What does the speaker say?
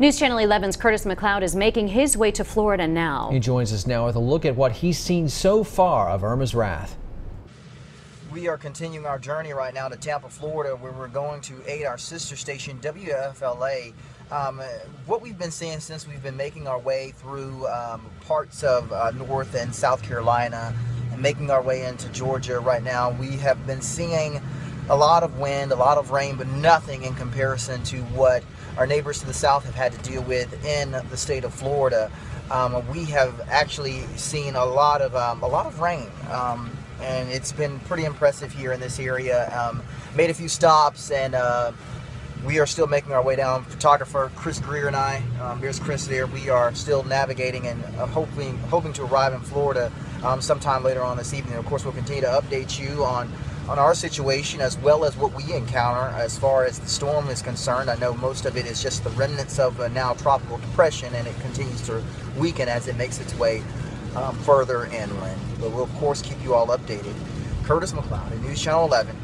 News Channel 11's Curtis McLeod is making his way to Florida now. He joins us now with a look at what he's seen so far of Irma's wrath. We are continuing our journey right now to Tampa, Florida, where we're going to aid our sister station, WFLA. What we've been seeing since we've been making our way through parts of North and South Carolina and making our way into Georgia right now, we have been seeing a lot of wind, a lot of rain, but nothing in comparison to what our neighbors to the south have had to deal with in the state of Florida. We have actually seen a lot of rain. And it's been pretty impressive here in this area. Made a few stops, and we are still making our way down. Photographer Chris Greer and I, here's Chris there. We are still navigating and hoping to arrive in Florida sometime later on this evening. Of course, we'll continue to update you on our situation as well as what we encounter as far as the storm is concerned. I know most of it is just the remnants of a now tropical depression, and it continues to weaken as it makes its way further inland. But we'll of course keep you all updated. Curtis McLeod, News Channel 11,